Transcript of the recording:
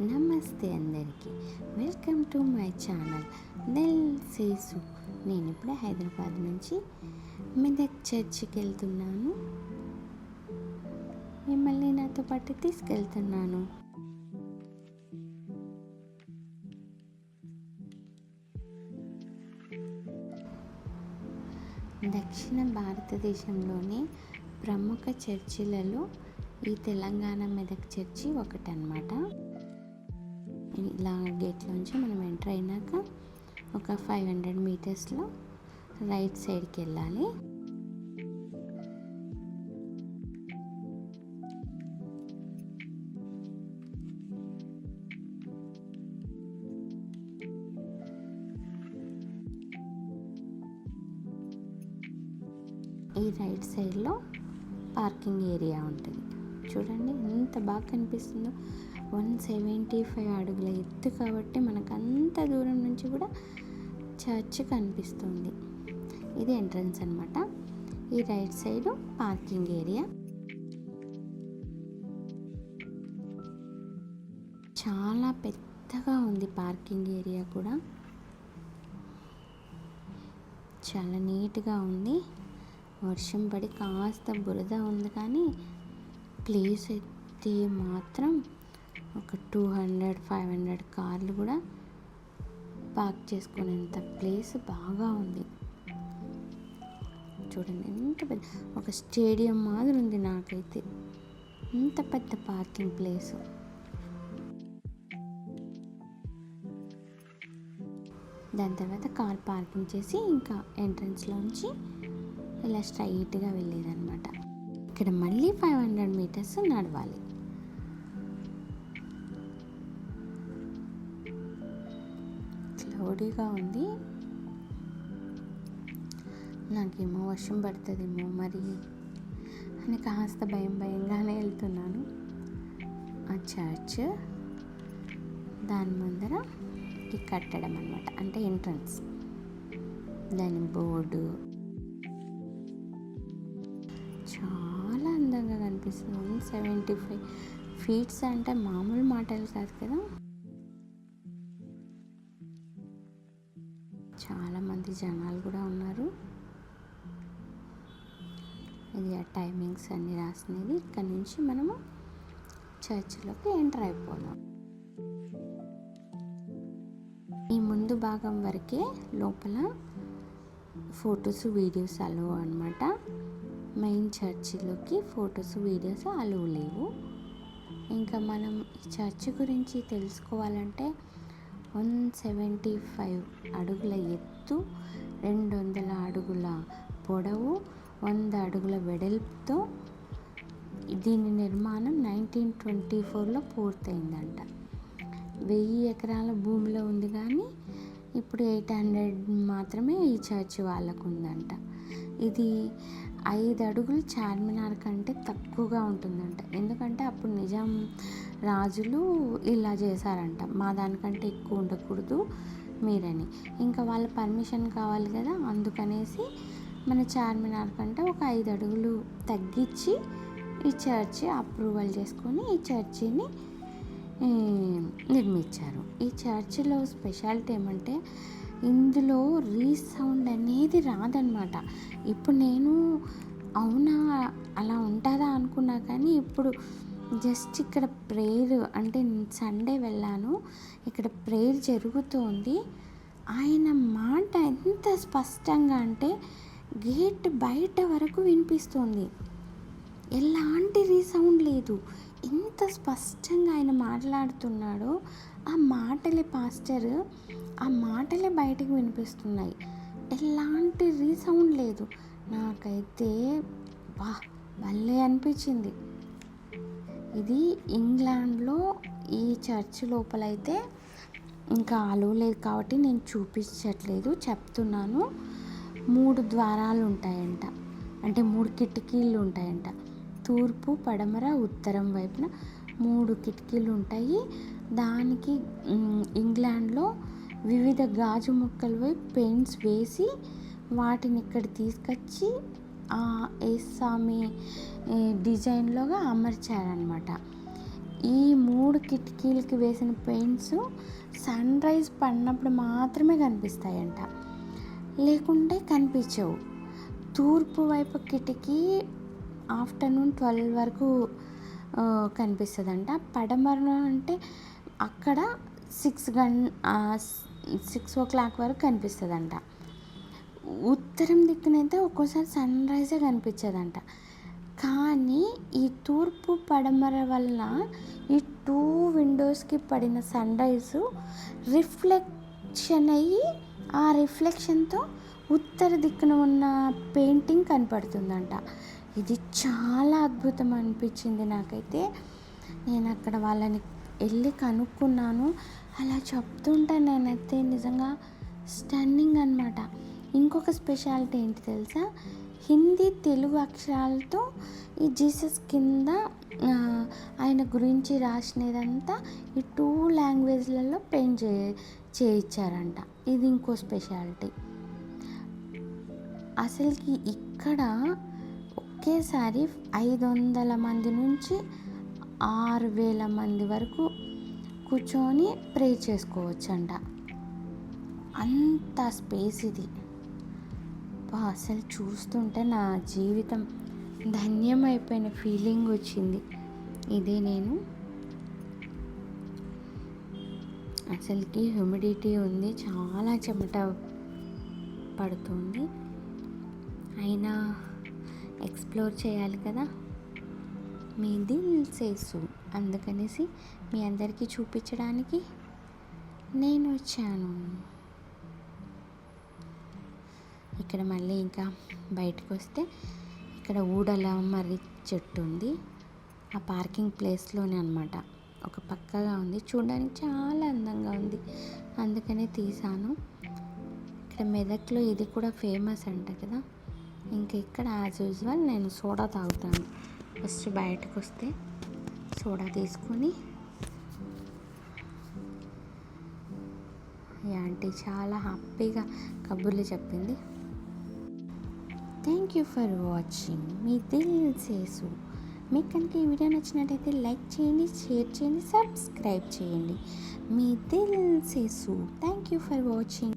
నమస్తే అందరికీ, welcome to my channel నెల్ సేసు. నేను ఇప్పుడే హైదరాబాద్ నుంచి మెదక్ చర్చికి వెళ్తున్నాను. మిమ్మల్ని నాతో పాటు తీసుకెళ్తున్నాను. దక్షిణ భారతదేశంలోని ప్రముఖ చర్చిలలో ఈ తెలంగాణ మెదక్ చర్చి ఒకటన్నమాట. ఇలా గేట్లోంచి మనం ఎంటర్ అయినాక ఒక 500 మీటర్స్లో రైట్ సైడ్కి వెళ్ళాలి. ఈ రైట్ సైడ్లో పార్కింగ్ ఏరియా ఉంటుంది. చూడండి ఎంత బాగా కనిపిస్తుందో. 175 అడుగుల ఎత్తు కాబట్టి మనకు అంత దూరం నుంచి కూడా చర్చ్ కనిపిస్తుంది. ఇది ఎంట్రన్స్ అన్నమాట. ఈ రైట్ సైడ్ పార్కింగ్ ఏరియా. చాలా పెద్దగా ఉంది పార్కింగ్ ఏరియా కూడా. చాలా నీట్గా ఉంది. వర్షం పడి కాస్త బురద ఉంది, కానీ ప్లేస్ అయితే మాత్రం ఒక 200-500 కార్లు కూడా పార్క్ చేసుకునేంత ప్లేస్ బాగా ఉంది. చూడండి ఎంత పెద్ద, ఒక స్టేడియం మాదిరి ఉంది. నాకైతే ఇంత పెద్ద పార్కింగ్ ప్లేసు. దాని తర్వాత కార్ పార్కింగ్ చేసి ఇంకా ఎంట్రన్స్లోంచి ఇలా స్ట్రైట్గా వెళ్ళేదన్నమాట. ఇక్కడ మళ్ళీ 500 మీటర్స్ నడవాలి. క్లౌడీగా ఉంది. నాకేమో వర్షం పడుతుందేమో మరి అని కాస్త భయంగానే వెళ్తున్నాను. ఆ చర్చ్ దాని ముందర ఈ కట్టడం అన్నమాట, అంటే ఎంట్రన్స్. దాని బోర్డు చాలా అందంగా కనిపిస్తుంది. 175 ఫీట్స్ అంటే మామూలు మాటలు కాదు కదా. చాలామంది జనాలు కూడా ఉన్నారు. ఇది ఆ టైమింగ్స్ అన్నీ రాసినవి. ఇక్కడ నుంచి మనము చర్చిలోకి ఎంటర్ అయిపోదాం. ఈ ముందు భాగం వరకే లోపల ఫొటోస్ వీడియోస్ అలో అన్నమాట. మెయిన్ చర్చిలోకి ఫొటోస్ వీడియోస్ అలో లేవు. ఇంకా మనం ఈ చర్చ్ గురించి తెలుసుకోవాలంటే 175 అడుగుల ఎత్తు, 200 అడుగుల పొడవు, 100 అడుగుల వెడల్పుతో దీని నిర్మాణం 1924లో పూర్తయిందంట. 1000 ఎకరాల భూమిలో ఉంది, కానీ ఇప్పుడు 800 మాత్రమే ఈ చర్చ్ వాళ్ళకు ఉందంట. ఇది 5 అడుగులు చార్మినార్ కంటే తక్కువగా ఉంటుందంట. ఎందుకంటే అప్పుడు నిజాం రాజులు ఇలా చేశారంట, మా దానికంటే ఎక్కువ ఉండకూడదు మీరని. ఇంకా వాళ్ళ పర్మిషన్ కావాలి కదా, అందుకనేసి మన చార్మినార్ కంటే ఒక 5 అడుగులు తగ్గించి ఈ చర్చి అప్రూవల్ చేసుకొని ఈ చర్చిని నిర్మించారు. ఈ చర్చిలో స్పెషాలిటీ ఏమంటే ఇందులో రీసౌండ్ అనేది రాదనమాట. ఇప్పుడు నేను అవునా అలా ఉంటుందా అనుకున్నా, కానీ ఇప్పుడు జస్ట్ ఇక్కడ ప్రేయర్, అంటే సండే వెళ్ళాను, ఇక్కడ ప్రేయర్ జరుగుతోంది. ఆయన మాట ఎంత స్పష్టంగా అంటే గేట్ బయట వరకు వినిపిస్తుంది. ఎలాంటి రీసౌండ్ లేదు. ఎంత స్పష్టంగా ఆయన మాట్లాడుతున్నాడో ఆ మాటలే పాస్టర్, ఆ మాటలే బయటకు వినిపిస్తున్నాయి. ఎలాంటి రీసౌండ్ లేదు. నాకైతే భలే అనిపించింది. ఇది ఇంగ్లాండ్లో ఈ చర్చ్ లోపలైతే ఇంకా అలో లేదు కాబట్టి నేను చూపించట్లేదు, చెప్తున్నాను. 3 ద్వారాలు ఉంటాయంట, అంటే 3 కిటికీలు ఉంటాయంట. తూర్పు, పడమర, ఉత్తరం వైపున 3 కిటికీలు ఉంటాయి. దానికి ఇంగ్లాండ్లో వివిధ గాజు ముక్కలపై పెయింట్స్ వేసి వాటిని ఇక్కడ తీసుకొచ్చి ఏసామి డిజైన్లోగా అమర్చారనమాట. ఈ 3 కిటికీలకి వేసిన పెయింట్స్ సన్ రైజ్ పడినప్పుడు మాత్రమే కనిపిస్తాయంట, లేకుంటే కనిపించవు. తూర్పు వైపు కిటికీ ఆఫ్టర్నూన్ 12 వరకు కనిపిస్తుందంట. పడమర అంటే అక్కడ 6 o'clock వరకు కనిపిస్తుందంట. ఉత్తరం దిక్కునైతే ఒక్కోసారి సన్ రైజే కనిపించదంట. కానీ ఈ తూర్పు పడమర వల్ల ఈ 2 విండోస్కి పడిన సన్ రైజు రిఫ్లెక్షన్ అయ్యి ఆ రిఫ్లెక్షన్తో ఉత్తర దిక్కున ఉన్న పెయింటింగ్ కనపడుతుందంట. ఇది చాలా అద్భుతం అనిపించింది నాకైతే. నేను అక్కడ వాళ్ళని వెళ్ళి కనుక్కున్నాను. అలా చెప్తుంటే నేనైతే నిజంగా స్టన్నింగ్ అనమాట. ఇంకొక స్పెషాలిటీ ఏంటి తెలుసా, హిందీ తెలుగు అక్షరాలతో ఈ జీసస్ కింద ఆయన గురించి రాసినదంతా ఈ 2 లాంగ్వేజ్లలో పెయింట్ చేయించారంట. ఇది ఇంకో స్పెషాలిటీ. అసలుకి ఇక్కడ ఒకేసారి 500 మంది నుంచి 6000 మంది వరకు కూర్చొని ప్రే చేసుకోవచ్చంట. అంత స్పేస్ ఇది. అసలు చూస్తుంటే నా జీవితం ధన్యమైపోయిన ఫీలింగ్ వచ్చింది. ఇదే నేను అసలుకి హ్యూమిడిటీ ఉంది, చాలా చెమట పడుతుంది. అయినా ఎక్స్ప్లోర్ చేయాలి కదా, మీ దిల్ సేసు. అందుకనేసి మీ అందరికీ చూపించడానికి నేను వచ్చాను. ఇక్కడ మళ్ళీ ఇంకా బయటకు వస్తే ఇక్కడ ఊడల మర్రి చెట్టు ఉంది. ఆ పార్కింగ్ ప్లేస్లోనే అనమాట. ఒక పక్కగా ఉంది, చూడడానికి చాలా అందంగా ఉంది, అందుకనే తీసాను. ఇక్కడ మెదక్లో ఇది కూడా ఫేమస్ అంట కదా. ఇంకా ఇక్కడ యాజ్ యూజువల్ నేను సోడా తాగుతాను. ఫస్ట్ బయటకు వస్తే సోడా తీసుకొని, ఈ ఆంటీ చాలా హ్యాపీగా కబుర్లు చెప్పింది. థ్యాంక్ యూ ఫర్ వాచింగ్ మీ దిల్ సేసు. మీకు కనుక ఈ వీడియో నచ్చినట్టయితే లైక్ చేయండి, షేర్ చేయండి, సబ్స్క్రైబ్ చేయండి. మీ దిల్ సేసు. Thank you for watching.